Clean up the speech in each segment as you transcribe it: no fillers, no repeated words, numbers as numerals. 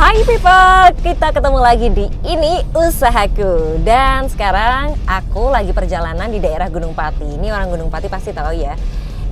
Hai people, kita ketemu lagi di Ini Usahaku. Dan sekarang aku lagi perjalanan di daerah Gunung Pati. Ini orang Gunung Pati pasti tahu ya.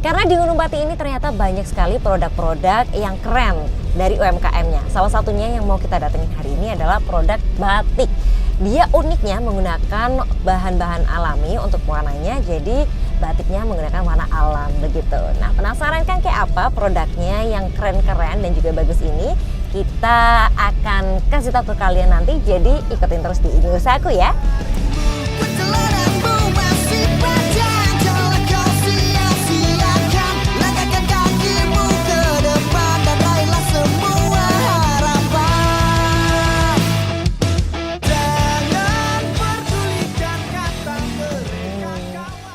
Karena di Gunung Pati ini ternyata banyak sekali produk-produk yang keren dari UMKM-nya. Salah satunya yang mau kita datengin hari ini adalah produk batik. Dia uniknya menggunakan bahan-bahan alami untuk warnanya, jadi batiknya menggunakan warna alam begitu. Nah, penasaran kan kayak apa produknya yang keren-keren dan juga bagus ini? Kita akan kasih tahu ke kalian nanti, jadi ikutin terus di Ini Usahaku ya.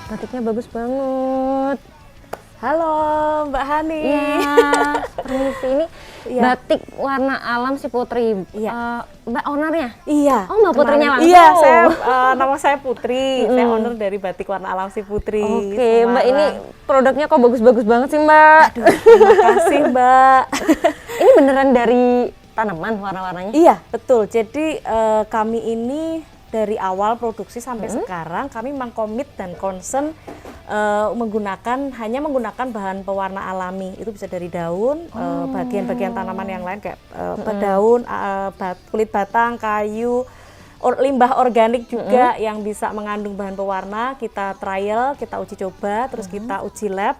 Batiknya bagus banget. Halo Mbak Hani. Iya, permisi, ini Iya. batik warna alam si Putri. Iya. Mbak ownernya? Iya. Oh, Mbak Putrinya langsung. Iya, nama saya Putri. Saya owner dari Batik Warna Alam si Putri. Oke, Mbak, Semarang. ini produknya kok bagus-bagus banget sih, Mbak. Aduh, terima kasih Mbak. Ini beneran dari tanaman warna-warnanya? Iya, betul. Jadi kami ini dari awal produksi sampai sekarang kami memang komit dan concern hanya menggunakan bahan pewarna alami. Itu bisa dari daun, bagian-bagian tanaman yang lain kayak daun, kulit batang, kayu, limbah organik juga yang bisa mengandung bahan pewarna. Kita trial, kita uji coba, terus kita uji lab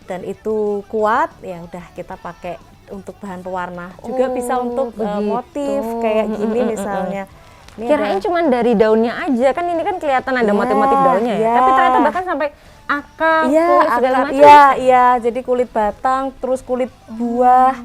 dan itu kuat, ya udah kita pakai untuk bahan pewarna. Juga bisa untuk motif kayak gini misalnya. Ini Kirain cuma dari daunnya aja, kan ini kan kelihatan ada Iya, motif-motif daunnya ya. iya. Tapi ternyata bahkan sampai akar, Iya, kulit segala macam. iya. Jadi kulit batang, terus kulit buah,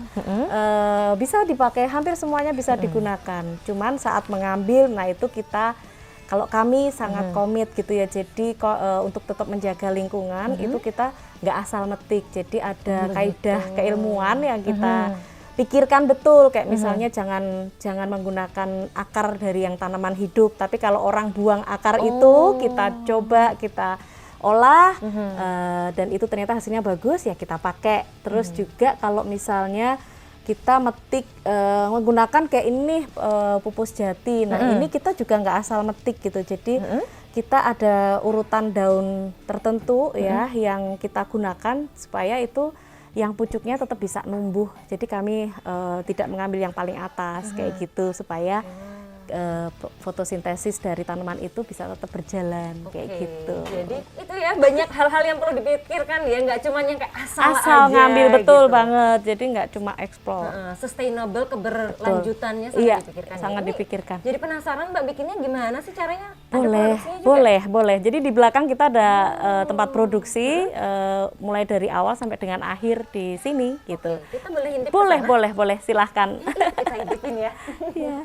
bisa dipakai, hampir semuanya bisa digunakan. Cuman saat mengambil, nah itu kita, kalau kami sangat komit gitu ya. Jadi untuk tetap menjaga lingkungan, itu kita nggak asal metik. Jadi ada kaidah keilmuan yang kita pikirkan betul, kayak misalnya jangan menggunakan akar dari yang tanaman hidup, tapi kalau orang buang akar itu kita coba kita olah dan itu ternyata hasilnya bagus, ya kita pakai. Terus juga kalau misalnya kita metik menggunakan kayak ini pupus jati, nah ini kita juga nggak asal metik gitu. Jadi kita ada urutan daun tertentu ya yang kita gunakan supaya itu yang pucuknya tetap bisa numbuh. Jadi kami tidak mengambil yang paling atas kayak gitu supaya fotosintesis dari tanaman itu bisa tetap berjalan kayak gitu. Jadi itu ya, banyak hal-hal yang perlu dipikirkan ya, nggak cuma yang kayak asal aja, ngambil, betul gitu. banget. Jadi nggak cuma explore. Sustainable keberlanjutannya sangat Iya, dipikirkan. sangat Ini dipikirkan. Jadi penasaran Mbak, bikinnya gimana sih caranya? Ada Boleh, produksinya juga? boleh. Jadi di belakang kita ada tempat produksi mulai dari awal sampai dengan akhir di sini gitu. Kita boleh intip ke sana? Boleh, silahkan. Kita intipin ya. Iya.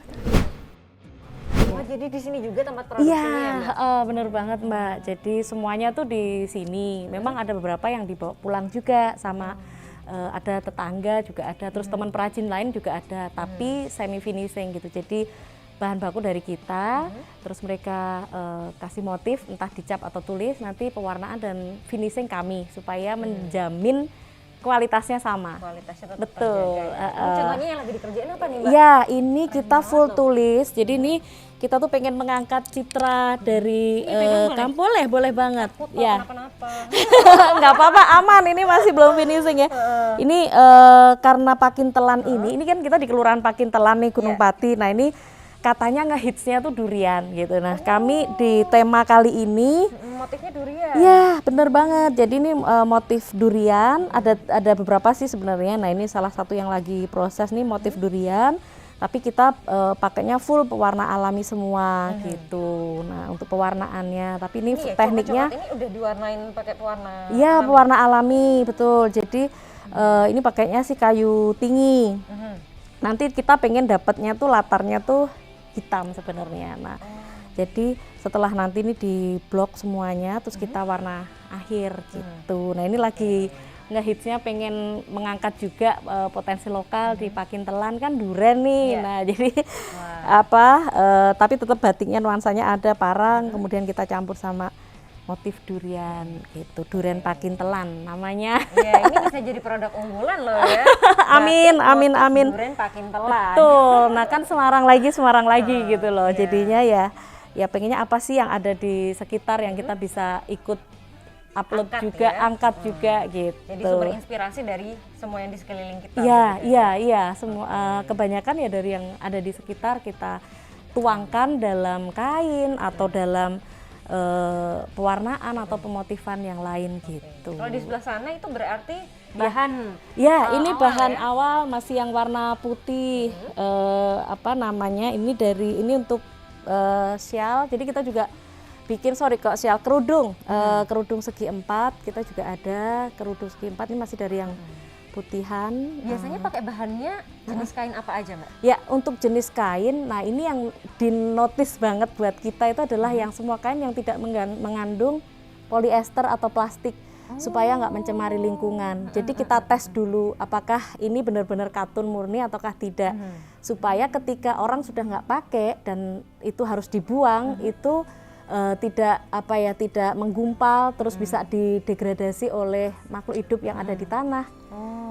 Oh, jadi di sini juga tempat produksinya ya, Mbak? Iya, bener banget Mbak. Jadi semuanya tuh di sini. Memang ada beberapa yang dibawa pulang juga sama ada tetangga juga ada. Terus teman perajin lain juga ada. Tapi semi finishing gitu. Jadi bahan baku dari kita. Terus mereka kasih motif entah dicap atau tulis. Nanti pewarnaan dan finishing kami supaya menjamin kualitasnya sama. Kualitasnya tetap Betul. terjaga ya. Ini contohnya yang lagi dikerjain apa nih, Mbak? Ya, ini kita full tulis. Jadi ini kita tuh pengen mengangkat citra dari boleh banget. Takut Ya, kenapa-napa. nggak apa-apa, aman. Ini masih belum finishing ya. Ini karena Pakintelan ini kan kita di Kelurahan Pakintelan nih, Gunung Pati. Nah ini katanya ngehitsnya tuh durian gitu. Nah kami di tema kali ini Motifnya durian. ya bener banget. Jadi ini motif durian, ada beberapa sih sebenarnya. Nah ini salah satu yang lagi proses nih, motif durian. Tapi kita pakainya full pewarna alami semua gitu. Nah untuk pewarnaannya, tapi ini tekniknya ini udah diwarnain pakai pewarna. iya pewarna alami, betul. Jadi ini pakainya sih kayu tinggi. Nanti kita pengen dapatnya tuh latarnya tuh hitam sebenarnya. Nah jadi setelah nanti ini di blok semuanya, terus kita warna akhir gitu. Nah ini lagi ngehitsnya pengen mengangkat juga potensi lokal di Pakintelan kan duren nih. Nah jadi tapi tetap batiknya nuansanya ada parang, kemudian kita campur sama motif durian gitu, durian pakintelan namanya. Ya, ini bisa jadi produk unggulan loh ya. Amin, Batik amin, motif amin. Durian Pakintelan. Betul. Nah kan Semarang lagi gitu loh. Jadinya ya pengennya apa sih yang ada di sekitar yang kita bisa ikut upload Angkat juga, ya. angkat juga gitu. Jadi sumber inspirasi dari semua yang di sekeliling kita. Iya, semua kebanyakan ya dari yang ada di sekitar kita tuangkan dalam kain atau dalam pewarnaan atau pemotifan yang lain gitu. Kalau di sebelah sana itu berarti bahan ini awal bahan ya? awal masih yang warna putih. Apa namanya? Ini untuk sial. Jadi kita juga bikin sial kerudung. Kerudung segi 4 kita juga ada. Kerudung segi 4 ini masih dari yang putihan. Biasanya pakai bahannya jenis kain apa aja, Mbak? Ya, untuk jenis kain, nah ini yang dinotis banget buat kita itu adalah yang semua kain yang tidak mengandung polyester atau plastik supaya nggak mencemari lingkungan. Jadi kita tes dulu apakah ini benar-benar katun murni ataukah tidak, supaya ketika orang sudah nggak pakai dan itu harus dibuang itu tidak menggumpal terus bisa didegradasi oleh makhluk hidup yang ada di tanah.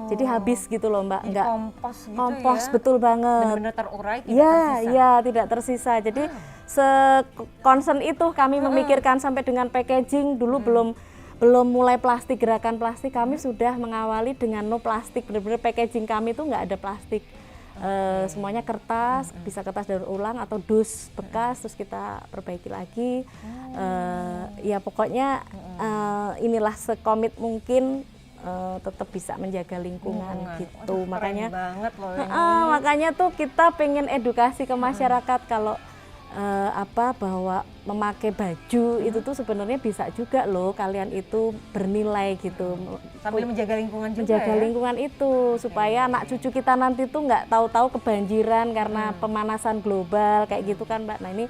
Jadi habis gitu loh Mbak, enggak kompos gitu kompos ya? betul banget. Benar-benar terurai, tidak tersisa. Iya, tidak tersisa. Jadi se-concern itu kami memikirkan sampai dengan packaging dulu belum mulai plastik, gerakan plastik kami sudah mengawali dengan no plastik. Benar-benar packaging kami itu nggak ada plastik. Semuanya kertas, bisa kertas daur ulang atau dus bekas terus kita perbaiki lagi. Ya pokoknya inilah sekomit mungkin tetap bisa menjaga lingkungan gitu. Waduh, makanya keren banget loh ini. Makanya tuh kita pengen edukasi ke masyarakat kalau bahwa memakai baju itu tuh sebenarnya bisa juga loh kalian itu bernilai gitu. Sambil menjaga lingkungan juga menjaga lingkungan itu supaya anak cucu kita nanti tuh nggak tahu-tahu kebanjiran karena pemanasan global kayak gitu kan Mbak. Nah ini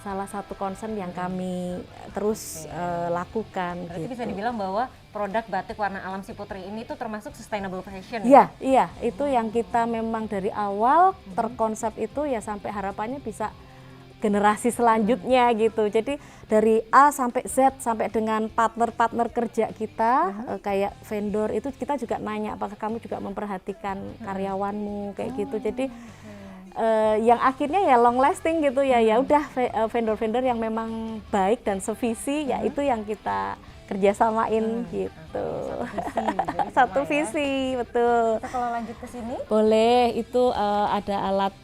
salah satu concern yang kami terus lakukan. Berarti gitu. bisa dibilang bahwa produk batik warna alam Si Putri ini tuh termasuk sustainable fashion ya? Iya, itu yang kita memang dari awal terkonsep itu ya sampai harapannya bisa generasi selanjutnya gitu. Jadi dari A sampai Z sampai dengan partner-partner kerja kita kayak vendor itu kita juga nanya apakah kamu juga memperhatikan karyawanmu kayak gitu. Jadi yang akhirnya ya long lasting gitu ya udah vendor-vendor yang memang baik dan sevisi ya itu yang kita kerjasamain gitu. Satu visi, betul. Kita kalau lanjut ke sini Boleh, itu ada alat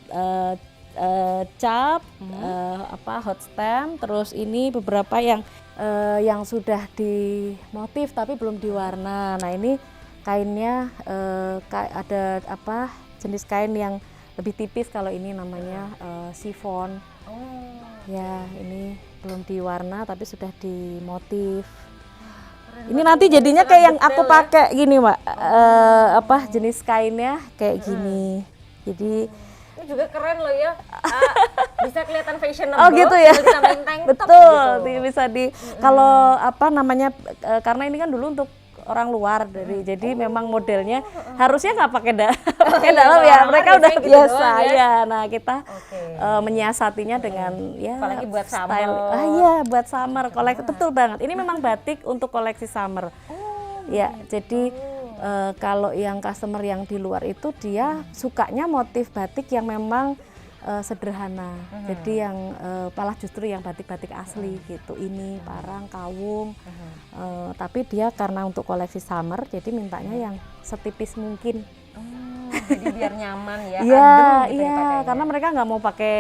cap, hot stamp, terus ini beberapa yang sudah dimotif tapi belum diwarna. Nah ini kainnya ada jenis kain yang lebih tipis, kalau ini namanya chiffon. Ya ini belum diwarna tapi sudah dimotif. Ini nanti jadinya kayak yang aku pakai gini Mbak, jenis kainnya kayak gini. Jadi ini juga keren loh ya. Bisa kelihatan fashionable. Oh gitu ya. Ditambahin tank top Betul, gitu. bisa kalau karena ini kan dulu untuk orang luar jadi memang modelnya harusnya nggak pakai dalam ya, mereka udah gitu biasa doang, ya. Nah kita menyiasatinya dengan apalagi buat style. summer. Iya buat summer, betul banget. Ini memang batik untuk koleksi summer. Ya jadi kalau yang customer yang di luar itu dia sukanya motif batik yang memang sederhana. Jadi yang malah justru yang batik-batik asli gitu. Ini parang, kawung. Tapi dia karena untuk koleksi summer jadi mintanya yang setipis mungkin. Jadi biar nyaman ya. Iya, adem gitu iya, dipakainya. karena mereka nggak mau pakai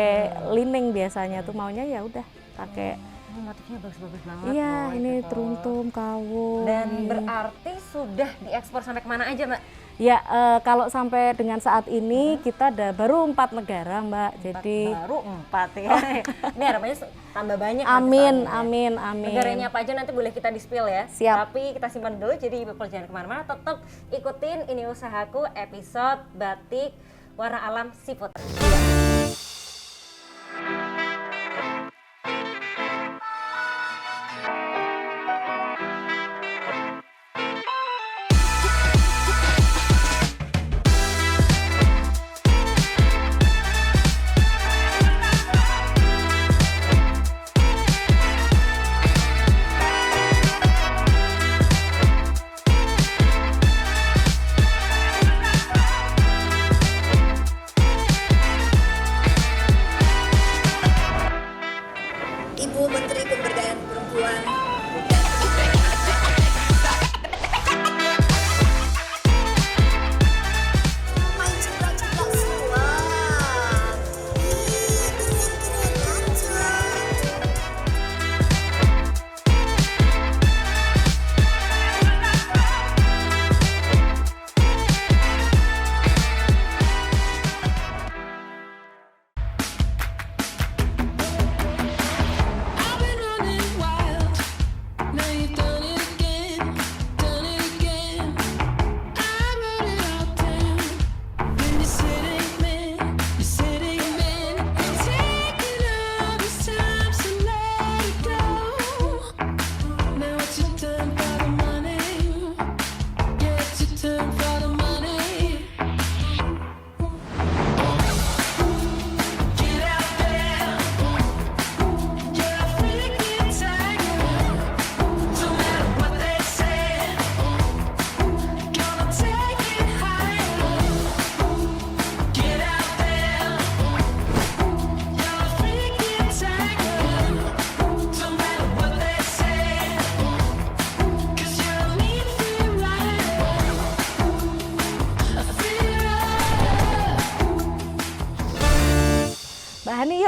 lining biasanya tuh, maunya ya udah pakai. Ini motifnya bagus-bagus banget. Iya, loh, ini itu tuh. teruntum, kawung. Dan ini. berarti sudah diekspor sampai kemana aja, Mbak? Ya, kalau sampai dengan saat ini kita baru 4 negara, Mbak. Jadi Baru 4 ya. Ini harapannya tambah banyak. amin, nanti tahunnya. amin, amin. Negaranya apa aja nanti boleh kita di-spill ya. Siap. Tapi kita simpan dulu, jadi Ibu jangan kemana-mana. Tetap ikutin Ini Usahaku episode batik warna alam Si Putri.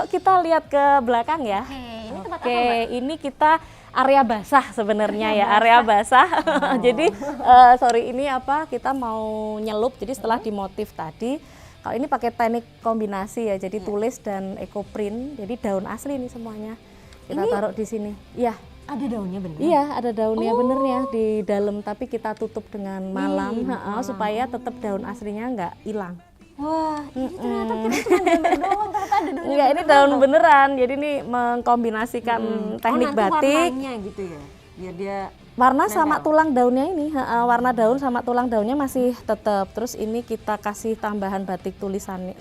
yuk kita lihat ke belakang ya. Ini tempat apa, Oke, Mbak? ini kita area basah sebenarnya ya, area basah. Jadi sorry, ini apa? Kita mau nyelup. Jadi setelah dimotif tadi, kalau ini pakai teknik kombinasi ya. Jadi tulis dan ecoprint. Jadi daun asli nih semuanya. Kita taruh di sini. Iya. Ada daunnya bener? Iya, ada daunnya benernya di dalam, tapi kita tutup dengan malam, supaya tetap daun aslinya nggak hilang. Wah, ini ternyata kita cuma gambar doang, ternyata ada daunnya. Enggak, ini daun beneran. Jadi ini mengkombinasikan teknik nanti batik. warnanya gitu ya, biar dia Warna sama tulang daunnya ini, warna daun sama tulang daunnya masih tetap. Terus ini kita kasih tambahan batik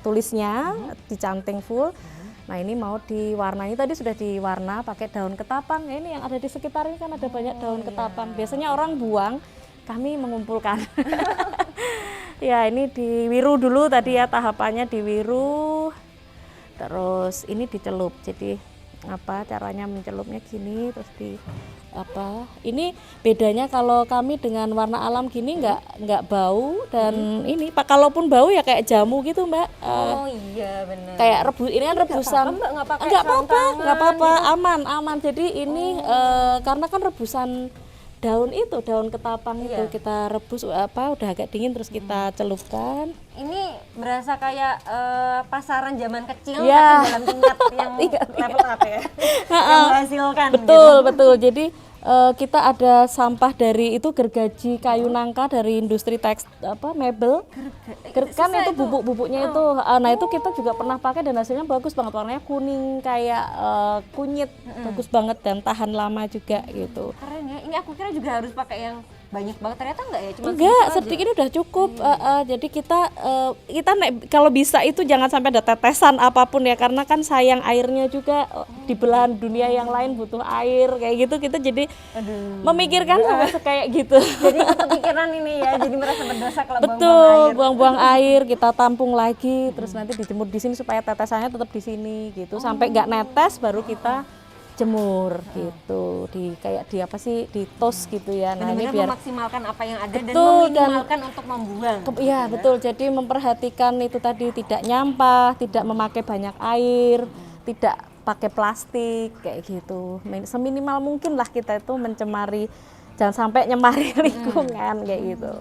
tulisnya, dicanting full. Nah ini mau diwarnai, tadi sudah diwarna pakai daun ketapang. Ya, ini yang ada di sekitar ini kan ada banyak daun ketapang. Biasanya orang buang, kami mengumpulkan. Ya ini diwiru dulu tadi ya, tahapannya diwiru. Terus ini dicelup. Jadi apa caranya mencelupnya gini, terus di apa ini bedanya kalau kami dengan warna alam gini nggak bau dan ini Pak, kalaupun bau ya kayak jamu gitu Mbak. Oh iya benar. Kayak ini kan rebusan nggak pakai nggak sarung apa-apa tangan nggak apa-apa gitu. aman jadi ini karena kan rebusan daun ketapang itu kita rebus udah agak dingin terus kita celupkan. Ini berasa kayak pasaran zaman kecil Ya. tapi dalam tingkat yang level up ya. Yang menghasilkan Betul. Jadi kita ada sampah dari itu gergaji kayu nangka dari industri teks mebel. Kan itu bubuknya itu. Nah, itu kita juga pernah pakai dan hasilnya bagus banget, warnanya kuning kayak kunyit. Bagus banget dan tahan lama juga gitu. Keren ya. Ini aku kira juga harus pakai yang banyak banget, ternyata enggak ya, cuma Enggak, segitu sedikit ini udah cukup. Jadi kita kalau bisa itu jangan sampai ada tetesan apapun ya, karena kan sayang airnya juga. Di belahan dunia yang lain butuh air kayak gitu, kita jadi memikirkan sama kayak gitu. jadi kepikiran ini ya, jadi merasa berdosa kalau Betul, buang-buang air. buang-buang air, kita tampung lagi, terus nanti dijemur di sini supaya tetesannya tetap di sini gitu, sampai nggak netes baru kita jemur gitu, di toast gitu ya. Nah ini Benar-benar biar memaksimalkan apa yang ada dan Betul, meminimalkan untuk membuang. Iya betul, jadi memperhatikan itu tadi, tidak nyampah, tidak memakai banyak air, tidak pakai plastik kayak gitu. Seminimal mungkin lah kita itu mencemari, jangan sampai nyemari lingkungan kayak gitu.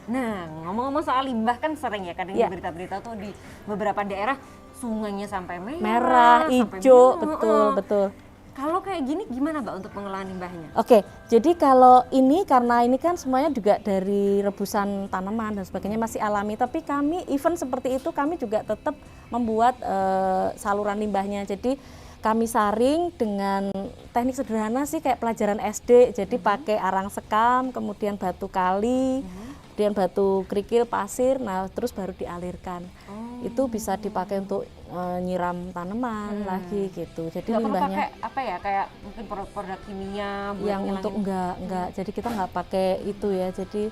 Nah, ngomong-ngomong soal limbah kan sering ya kadang di Iya. berita-berita tuh di beberapa daerah sungainya sampai Merah, sampai hijau, biru. betul. Kalau kayak gini gimana Mbak untuk pengelolaan limbahnya? Oke, jadi kalau ini karena ini kan semuanya juga dari rebusan tanaman dan sebagainya masih alami, tapi kami event seperti itu kami juga tetap membuat saluran limbahnya. Jadi kami saring dengan teknik sederhana sih kayak pelajaran SD, jadi pakai arang sekam, kemudian batu kali, kemudian batu kerikil, pasir, nah terus baru dialirkan. Itu bisa dipakai untuk nyiram tanaman lagi gitu. Jadi Nggak perlu limbahnya pakai apa ya, kayak mungkin produk kimia buat yang ngilangin. untuk enggak, jadi kita nggak pakai itu ya. Jadi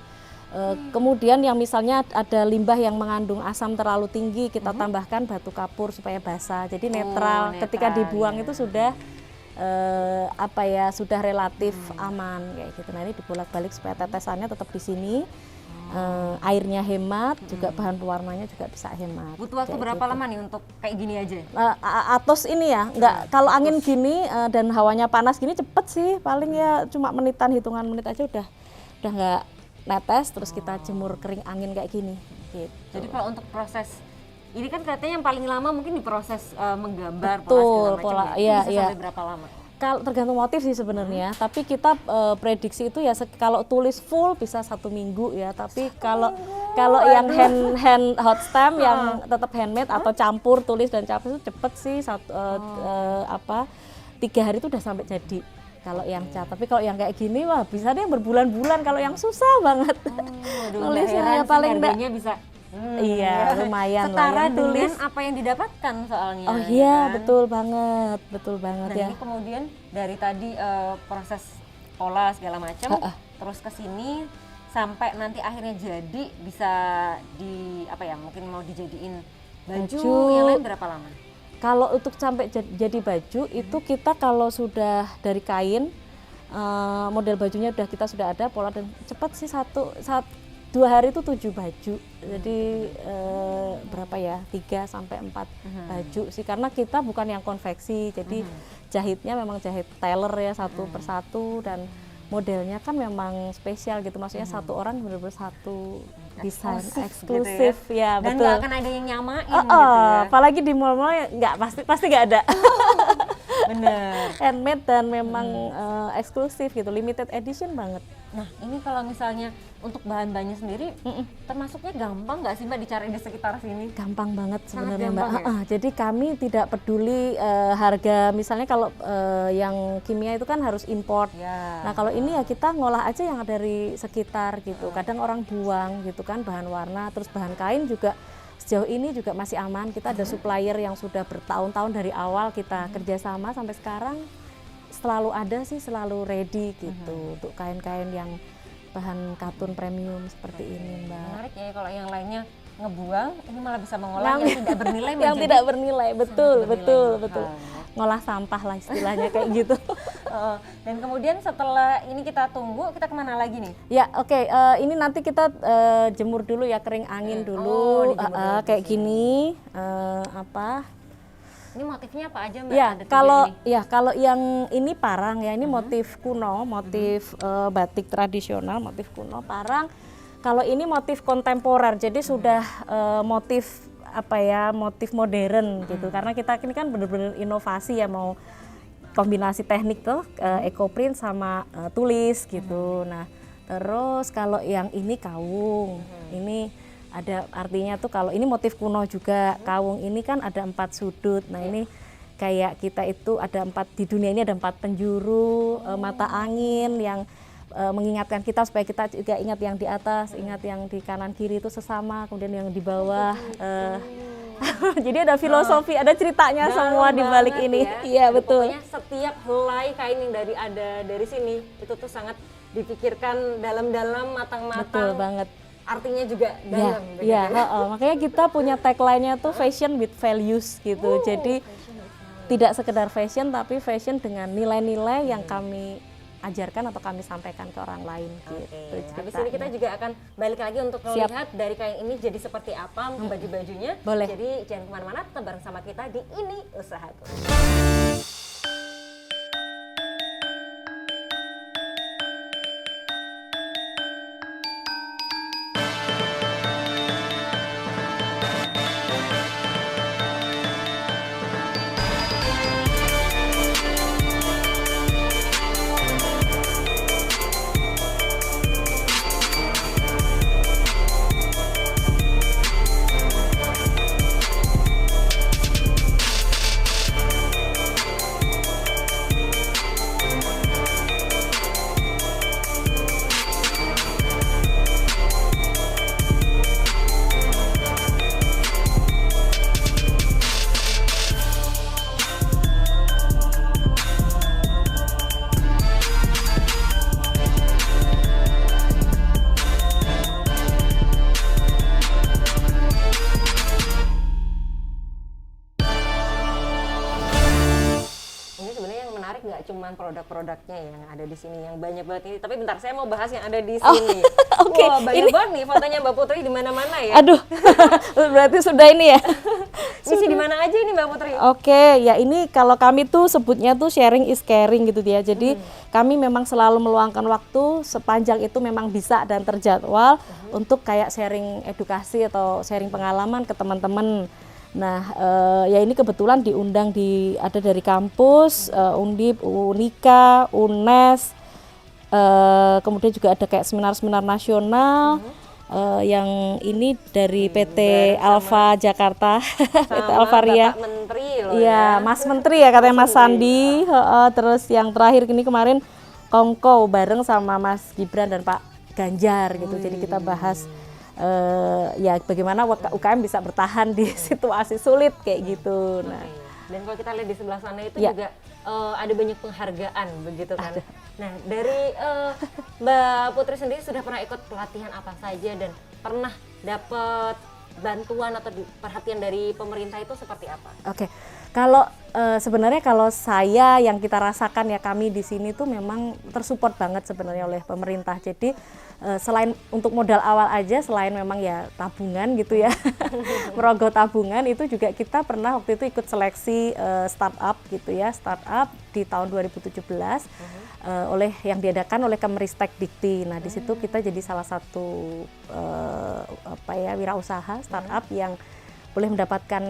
kemudian yang misalnya ada limbah yang mengandung asam terlalu tinggi, kita tambahkan batu kapur supaya basah, jadi netral. Ketika netral, dibuang ya. itu sudah sudah relatif aman kayak gitu. Nah ini dibolak-balik supaya tetesannya tetap di sini. Airnya hemat, juga bahan pewarnanya juga bisa hemat. Butuh waktu kayak berapa gitu. lama nih untuk kayak gini aja? Atos ini ya, kalau angin gini dan hawanya panas gini cepet sih, paling ya cuma hitungan menit aja udah nggak netes, terus kita jemur kering angin kayak gini. Gitu. Jadi kalau untuk proses ini kan katanya yang paling lama mungkin diproses menggambar Betul, pola segala macam iya, Itu bisa iya. sampai berapa lama? Kalau tergantung motif sih sebenarnya, tapi kita prediksi itu ya kalau tulis full bisa 1 minggu ya, tapi kalau yang hand hot stamp yang tetap handmade atau campur tulis dan campur itu cepet sih 3 hari itu udah sampai jadi. Kalau yang cat, tapi kalau yang kayak gini wah bisa deh berbulan-bulan kalau yang susah banget. Nulisnya paling harganya bisa iya lumayan setara lah yang dengan tulis. apa yang didapatkan soalnya. Oh ya iya kan? betul banget Nah ya. ini kemudian dari tadi proses pola segala macam, terus ke sini sampai nanti akhirnya jadi bisa mungkin mau dijadiin baju. Yang lain berapa lama? Kalau untuk sampai jadi baju itu kita kalau sudah dari kain model bajunya kita sudah ada pola dan cepat sih 2 hari itu 7 baju. Jadi berapa ya? 3 sampai 4 baju sih, karena kita bukan yang konveksi. Jadi jahitnya memang jahit tailor ya, satu persatu, dan modelnya kan memang spesial gitu. Maksudnya satu orang benar-benar satu desain eksklusif gitu ya, dan betul. nggak akan ada yang nyamain gitu ya. Apalagi di mall-mall nggak, pasti nggak ada. Bener. Handmade dan memang eksklusif gitu, limited edition banget. Nah ini kalau misalnya untuk bahan-bahannya sendiri termasuknya gampang nggak sih Mbak dicari di sekitar sini? Gampang banget Sangat sebenarnya Mbak. gampang ya? Jadi kami tidak peduli harga, misalnya kalau yang kimia itu kan harus import. Ya. Nah kalau ini ya kita ngolah aja yang dari sekitar gitu. Kadang orang buang gitu kan bahan warna, terus bahan kain juga sejauh ini juga masih aman. Kita ada supplier yang sudah bertahun-tahun dari awal kita kerjasama sampai sekarang, selalu ada sih, selalu ready gitu untuk kain-kain yang bahan katun premium seperti ini Mbak. Menarik ya kalau yang lainnya ngebuang, ini malah bisa mengolah yang tidak bernilai Yang menjadi tidak bernilai, betul, bernilai betul, mahal. betul. Ngolah sampah lah istilahnya kayak gitu. Dan kemudian setelah ini kita tunggu, kita kemana lagi nih? Ya oke, ini nanti kita jemur dulu ya, kering angin dulu, dijemur dulu kayak gini, apa? Ini motifnya apa aja Mbak? Ya Ada 3 kalau ini. yang ini parang ya, ini motif kuno, motif batik tradisional, motif kuno parang. Kalau ini motif kontemporer, jadi sudah motif apa ya, motif modern gitu. Karena kita ini kan benar-benar inovasi ya, mau kombinasi teknik tuh ecoprint sama tulis gitu. Nah terus kalau yang ini kaung, ini ada artinya tuh, kalau ini motif kuno juga, kaung ini kan ada 4 sudut. Nah ini kayak kita itu ada 4, di dunia ini ada 4 penjuru, mata angin yang mengingatkan kita supaya kita juga ingat yang di atas, ingat yang di kanan kiri itu sesama, kemudian yang di bawah. Jadi ada filosofi, ada ceritanya semua di balik Banget ini. ya. Iya betul. Pokoknya setiap helai kain yang ada dari sini itu tuh sangat dipikirkan dalam-dalam, matang-matang. Betul banget. Artinya juga Ya, dalam. ya, makanya kita punya tagline-nya tuh fashion with values gitu. Jadi tidak sekedar fashion, tapi fashion dengan nilai-nilai yang kami ajarkan atau kami sampaikan ke orang lain gitu. Habis ini kita juga akan balik lagi untuk Siap. melihat dari kain ini jadi seperti apa baju-bajunya. Boleh. Jadi jangan kemana-mana, tetap bareng sama kita di Ini Usahaku. Nggak cuman produk-produknya yang ada di sini yang banyak banget ini, tapi bentar saya mau bahas yang ada di sini. Oke, Wah, banyak ini- banget nih fotonya Mbak Putri di mana-mana ya. Aduh, berarti sudah ini ya. Misi di mana aja ini Mbak Putri? Oke, ya ini kalau kami tuh sebutnya tuh sharing is caring gitu dia. Jadi kami memang selalu meluangkan waktu sepanjang itu memang bisa dan terjadwal untuk kayak sharing edukasi atau sharing pengalaman ke teman-teman. Nah, ya ini kebetulan diundang ada dari kampus, Undip, Unika, UNES, kemudian juga ada kayak seminar-seminar nasional. Yang ini dari PT Alfa Jakarta, PT Sama Alvaria. Bapak Menteri loh Iya, Mas Menteri ya katanya Mas Sandi. Terus yang terakhir ini kemarin Kongko bareng sama Mas Gibran dan Pak Ganjar gitu. Jadi kita bahas ya bagaimana UKM bisa bertahan di situasi sulit kayak gitu. Nah, dan kalau kita lihat di sebelah sana itu Ya. juga ada banyak penghargaan begitu kan. Nah, dari Mbak Putri sendiri sudah pernah ikut pelatihan apa saja dan pernah dapat bantuan atau perhatian dari pemerintah itu seperti apa? oke. Kalau sebenarnya kalau saya yang kita rasakan ya, kami di sini tuh memang tersupport banget sebenarnya oleh pemerintah. Jadi selain untuk modal awal aja, selain memang ya tabungan gitu ya, merogoh tabungan, itu juga kita pernah waktu itu ikut seleksi startup gitu ya, startup di tahun 2017 oleh yang diadakan oleh Kemenristek Dikti. Nah di situ kita jadi salah satu wirausaha startup yang boleh mendapatkan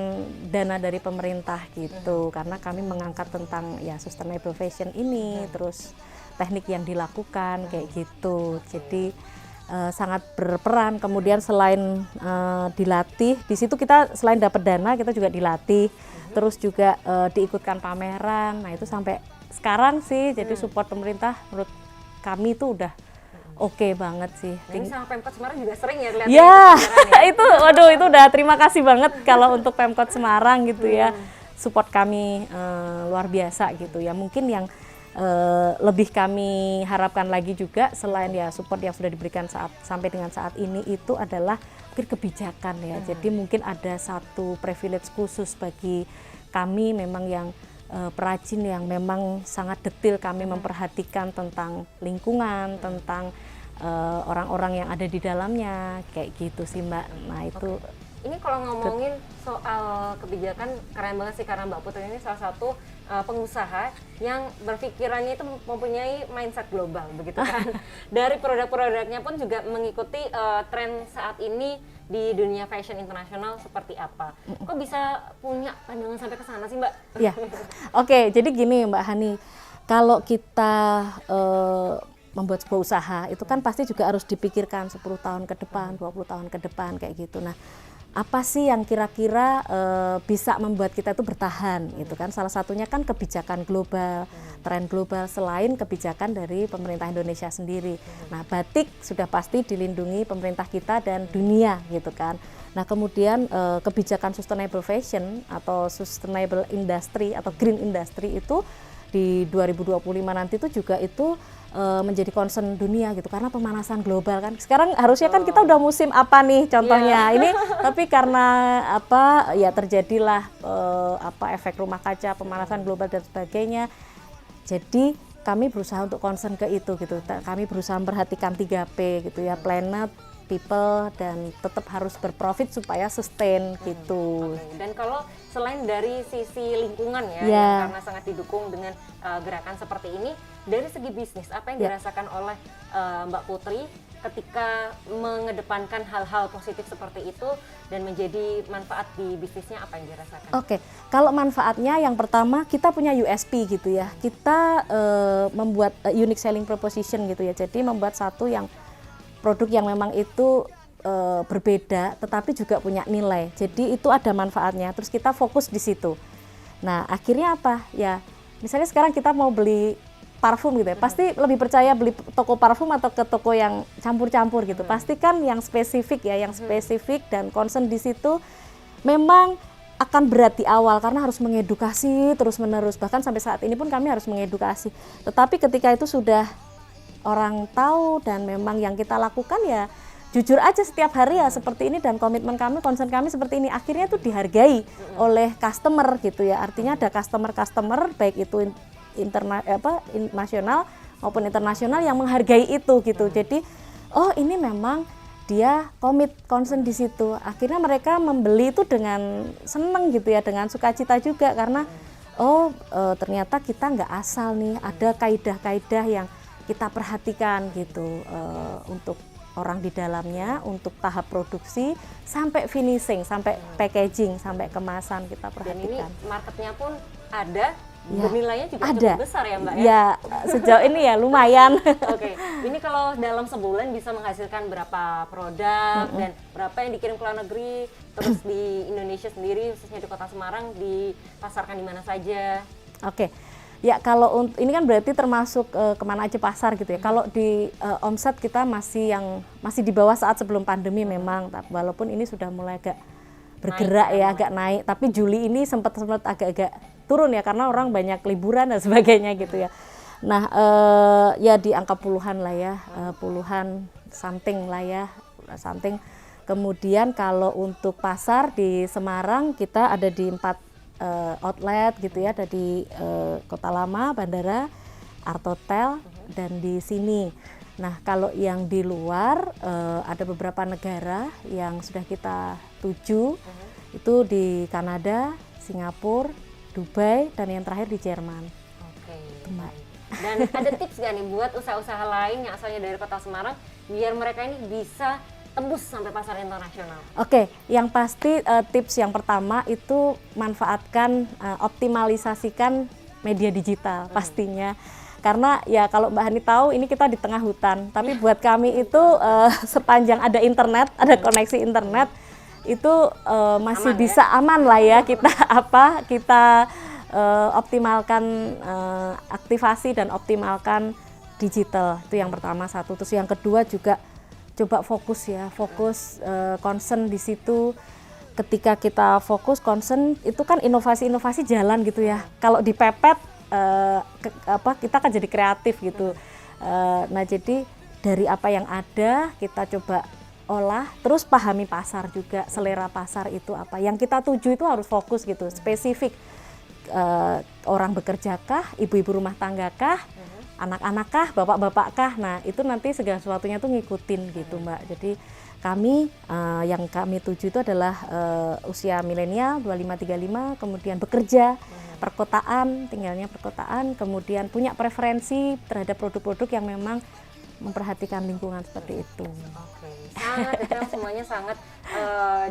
dana dari pemerintah gitu, karena kami mengangkat tentang ya sustainable fashion ini, terus teknik yang dilakukan kayak gitu. Jadi sangat berperan. Kemudian selain dilatih, di situ kita selain dapat dana kita juga dilatih, terus juga diikutkan pameran. Nah itu sampai sekarang sih, jadi support pemerintah menurut kami itu udah oke banget sih. Nah, ini sama Pemkot Semarang juga sering ya lihat ya. Itu waduh, itu udah terima kasih banget kalau untuk Pemkot Semarang gitu ya, support kami luar biasa gitu ya. Mungkin yang lebih kami harapkan lagi juga selain ya support yang sudah diberikan sampai dengan saat ini, itu adalah mungkin kebijakan ya. Jadi mungkin ada satu privilege khusus bagi kami memang yang perajin, yang memang sangat detail kami memperhatikan tentang lingkungan, tentang orang-orang yang ada di dalamnya, kayak gitu sih Mbak. Nah itu ini kalau ngomongin soal kebijakan, keren banget sih, karena Mbak Putri ini salah satu pengusaha yang berpikirannya itu mempunyai mindset global begitu kan. Dari produk-produknya pun juga mengikuti tren saat ini di dunia fashion internasional seperti apa. Kok bisa punya pandangan sampai ke sana sih Mbak? Ya, oke, jadi gini Mbak Hani, kalau kita membuat sebuah usaha itu kan pasti juga harus dipikirkan 10 tahun ke depan, 20 tahun ke depan kayak gitu. Nah, apa sih yang kira-kira bisa membuat kita itu bertahan gitu kan? Salah satunya kan kebijakan global, tren global, selain kebijakan dari pemerintah Indonesia sendiri. Nah, batik sudah pasti dilindungi pemerintah kita dan dunia gitu kan. Nah, kemudian kebijakan sustainable fashion atau sustainable industry atau green industry itu di 2025 nanti itu juga itu menjadi concern dunia gitu, karena pemanasan global kan. Sekarang harusnya kan kita udah musim apa nih contohnya ini, tapi karena apa ya terjadilah efek rumah kaca, pemanasan global dan sebagainya. Jadi kami berusaha untuk concern ke itu gitu. Kami berusaha memperhatikan 3P gitu ya, planet, people, dan tetap harus berprofit supaya sustain gitu. Okay. Dan kalau selain dari sisi lingkungan ya, yang karena sangat didukung dengan gerakan seperti ini, dari segi bisnis apa yang dirasakan oleh Mbak Putri ketika mengedepankan hal-hal positif seperti itu dan menjadi manfaat di bisnisnya, apa yang dirasakan? Oke, kalau manfaatnya yang pertama kita punya USP gitu ya, kita membuat unique selling proposition gitu ya, jadi membuat satu yang produk yang memang itu berbeda tetapi juga punya nilai, jadi itu ada manfaatnya, terus kita fokus di situ. Nah akhirnya apa ya, misalnya sekarang kita mau beli parfum gitu ya, pasti lebih percaya beli toko parfum atau ke toko yang campur-campur gitu. Pasti kan yang spesifik ya, yang spesifik dan concern di situ memang akan berat di awal karena harus mengedukasi terus-menerus. Bahkan sampai saat ini pun kami harus mengedukasi. Tetapi ketika itu sudah orang tahu dan memang yang kita lakukan ya jujur aja setiap hari ya seperti ini, dan komitmen kami, concern kami seperti ini, akhirnya itu dihargai oleh customer gitu ya. Artinya ada customer baik itu nasional maupun internasional yang menghargai itu gitu. Jadi oh ini memang dia concern di situ. Akhirnya mereka membeli itu dengan seneng gitu ya, dengan sukacita juga, karena ternyata kita nggak asal nih, ada kaidah-kaidah yang kita perhatikan gitu untuk orang di dalamnya, untuk tahap produksi sampai finishing, sampai packaging, sampai kemasan kita perhatikan. Dan ini marketnya pun ada. Ya, bernilainya juga ada. Cukup besar ya Mbak ya? Ya, sejauh ini ya lumayan. Oke, ini kalau dalam sebulan bisa menghasilkan berapa produk dan berapa yang dikirim ke luar negeri, terus di Indonesia sendiri, khususnya di Kota Semarang, dipasarkan di mana saja? Oke, ya kalau ini kan berarti termasuk kemana aja pasar gitu ya. Kalau di omset kita masih di bawah saat sebelum pandemi memang, walaupun ini sudah mulai agak bergerak naik, agak naik, tapi Juli ini sempat agak-agak turun ya karena orang banyak liburan dan sebagainya gitu ya. Nah ya di angka puluhan lah ya, puluhan something lah ya, something. Kemudian kalau untuk pasar di Semarang kita ada di outlet gitu ya, ada di Kota Lama, Bandara, Art Hotel, dan di sini. Nah, kalau yang di luar ada beberapa negara yang sudah kita tuju, itu di Kanada, Singapura, Dubai, dan yang terakhir di Jerman. Oke. Mbak. Dan ada tips gak nih buat usaha-usaha lain yang asalnya dari Kota Semarang biar mereka ini bisa tembus sampai pasar internasional? Oke, yang pasti tips yang pertama itu manfaatkan, optimalisasikan media digital pastinya. Karena ya kalau Mbak Hani tahu ini kita di tengah hutan, tapi buat kami itu sepanjang ada internet, ada koneksi internet itu masih Aman, bisa aman lah ya kita kita optimalkan aktivasi dan optimalkan digital. Itu yang pertama satu. Terus yang kedua juga coba fokus ya, concern di situ. Ketika kita fokus concern itu kan inovasi-inovasi jalan gitu ya. Kalau dipepet kita kan jadi kreatif gitu. Nah, jadi dari apa yang ada kita coba olah, terus pahami pasar juga, selera pasar itu apa. Yang kita tuju itu harus fokus gitu, spesifik. Orang bekerjakah, ibu-ibu rumah tanggakah, anak-anakkah, bapak-bapakkah. Nah, itu nanti segala sesuatunya tuh ngikutin gitu, Mbak. Jadi kami yang kami tuju itu adalah usia milenial 25-35, kemudian bekerja, perkotaan, tinggalnya perkotaan, kemudian punya preferensi terhadap produk-produk yang memang memperhatikan lingkungan seperti itu. Oke, sangat detail, semuanya sangat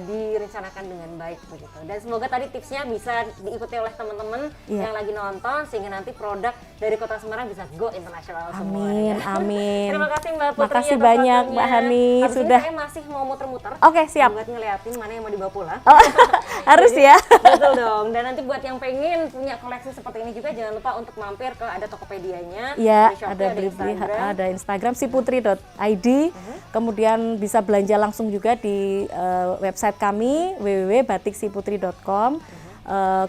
direncanakan dengan baik begitu. Dan semoga tadi tipsnya bisa diikuti oleh teman-teman yang lagi nonton sehingga nanti produk dari Kota Semarang bisa go internasional semua. Amin, amin. Terima kasih Mbak Putri. Makasih banyak Mbak Hani sudah. Saya masih mau muter-muter. Oke, siap. Buat ngeliatin mana yang mau dibawa pulang. Harus Jadi, ya. Betul dong. Dan nanti buat yang pengen punya koleksi seperti ini juga jangan lupa untuk mampir ke ada Tokopedia-nya. Ya, Shopee, ada Instagram siputri.id. Kemudian bisa belanja langsung juga di website kami www.batiksiputri.com.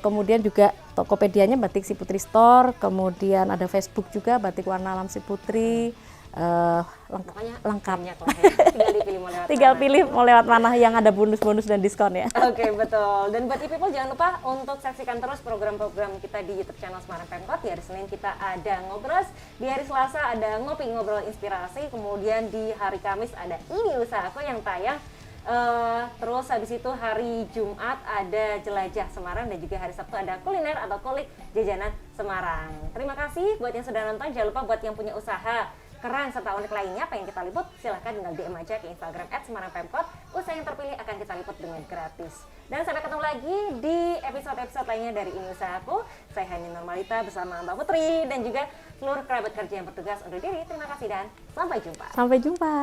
Kemudian juga Tokopedia-nya Batik Si Putri Store, kemudian ada Facebook juga Batik Warna Alam Si Putri. Lengkap. Banyak lah ya. Tinggal dipilih mau lewat Tinggal mana. pilih mau lewat mana yang ada bonus-bonus dan diskon ya. Oke, betul. Dan buat people jangan lupa untuk saksikan terus program-program kita di YouTube channel Semarang Pemkot. Di hari Senin kita ada Ngobras, di hari Selasa ada Ngopi Ngobrol Inspirasi, kemudian di hari Kamis ada Ini Usahaku yang tayang. Terus habis itu hari Jumat ada Jelajah Semarang dan juga hari Sabtu ada kuliner atau kulik jajanan Semarang. Terima kasih buat yang sudah nonton. Jangan lupa buat yang punya usaha keren serta unik lainnya pengen kita liput, silahkan tinggal DM aja ke Instagram @semarangpemkot. Usaha yang terpilih akan kita liput dengan gratis. Dan sampai ketemu lagi di episode-episode lainnya dari Ini Usahaku. Saya Hani Normalita bersama Mbak Putri dan juga seluruh kerabat kerja yang bertugas undur diri. Terima kasih dan sampai jumpa. Sampai jumpa.